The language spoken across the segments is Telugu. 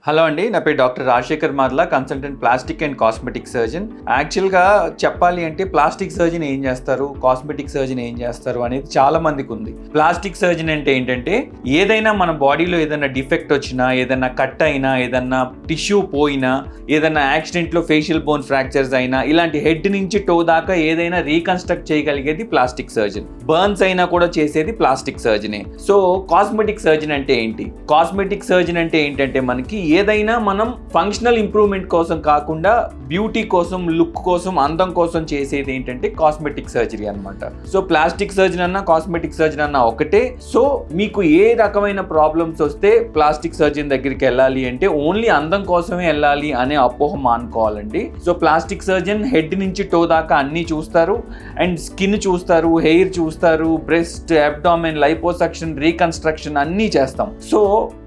హలో అండి, నా పేరు doctor Rajasekhar మార్లా, consultant plastic and cosmetic surgeon. యాక్చువల్గా చెప్పాలి అంటే ప్లాస్టిక్ సర్జన్ ఏం చేస్తారు, కాస్మెటిక్ సర్జన్ ఏం చేస్తారు అనేది చాలా మందికి ఉంది. ప్లాస్టిక్ సర్జన్ అంటే ఏంటంటే ఏదైనా మన బాడీలో ఏదైనా డిఫెక్ట్ వచ్చినా, ఏదైనా కట్ అయినా, ఏదైనా టిష్యూ పోయినా, ఏదైనా యాక్సిడెంట్లో ఫేషియల్ బోన్ ఫ్రాక్చర్స్ అయినా, ఇలాంటి హెడ్ నుంచి టో దాకా ఏదైనా రీకన్స్ట్రక్ట్ చేయగలిగేది ప్లాస్టిక్ సర్జన్. బర్న్స్ అయినా కూడా చేసేది ప్లాస్టిక్ సర్జనే. సో కాస్మెటిక్ సర్జన్ అంటే ఏంటి? కాస్మెటిక్ సర్జన్ అంటే ఏంటంటే మనకి ఏదైనా మనం ఫంక్షనల్ ఇంప్రూవ్మెంట్ కోసం కాకుండా బ్యూటీ కోసం, లుక్ కోసం, అందం కోసం చేసేది ఏంటంటే కాస్మెటిక్ సర్జరీ అన్నమాట. సో ప్లాస్టిక్ సర్జన్ అన్నా కాస్మెటిక్ సర్జన్ అన్నా ఒకటే. సో మీకు ఏ రకమైన ప్రాబ్లమ్స్ వస్తే ప్లాస్టిక్ సర్జన్ దగ్గరికి వెళ్ళాలి అంటే ఓన్లీ అందం కోసమే వెళ్ళాలి అనే అపోహ మానుకోవాలండి. సో ప్లాస్టిక్ సర్జన్ హెడ్ నుంచి టో దాకా అన్నీ చూస్తారు, అండ్ స్కిన్ చూస్తారు, హెయిర్ చూస్తారు, బ్రెస్ట్, అబ్డామెన్, లైపోసక్షన్, రీకన్స్ట్రక్షన్ అన్నీ చేస్తాం. సో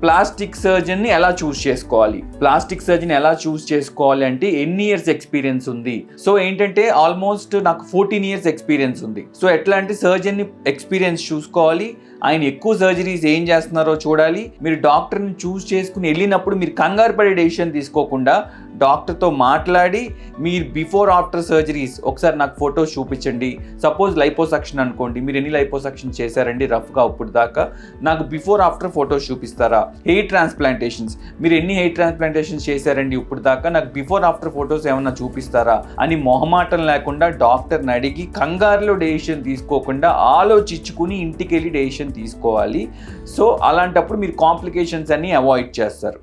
ప్లాస్టిక్ సర్జన్ ని ఎలా చూస్ చేసుకోవాలి, ప్లాస్టిక్ సర్జన్ ఎలా చూస్ చేసుకోవాలి అంటే ఎన్ని ఇయర్స్ ఎక్స్పీరియన్స్ ఉంది. సో ఏంటంటే ఆల్మోస్ట్ నాకు 14 ఇయర్స్ ఎక్స్పీరియన్స్ ఉంది. సో ఎట్లా అంటే సర్జన్ ని ఎక్స్పీరియన్స్ చూసుకోవాలి, ఆయన ఎక్కువ సర్జరీస్ ఏం చేస్తున్నారో చూడాలి. మీరు డాక్టర్ని చూస్ చేసుకుని వెళ్ళినప్పుడు మీరు కంగారు పడే డెసిషన్ తీసుకోకుండా డాక్టర్తో మాట్లాడి మీరు బిఫోర్ ఆఫ్టర్ సర్జరీస్ ఒకసారి నాకు ఫొటోస్ చూపించండి. సపోజ్ లైపోసక్షన్ అనుకోండి, మీరు ఎన్ని లైపోసక్షన్ చేశారండి రఫ్గా ఇప్పుడు దాకా, నాకు బిఫోర్ ఆఫ్టర్ ఫొటోస్ చూపిస్తారా? హెయిర్ ట్రాన్స్ప్లాంటేషన్స్, మీరు ఎన్ని హెయిర్ ట్రాన్స్ప్లాంటేషన్స్ చేశారండి ఇప్పుడు దాకా, నాకు బిఫోర్ ఆఫ్టర్ ఫొటోస్ ఏమన్నా చూపిస్తారా అని మొహమాటం లేకుండా డాక్టర్ని అడిగి కంగారులో డెసిషన్ తీసుకోకుండా ఆలోచించుకుని ఇంటికి వెళ్ళి డెసిషన్ తీసుకోవాలి. సో అలాంటప్పుడు మీరు కాంప్లికేషన్స్ అన్ని అవాయిడ్ చేస్తారు.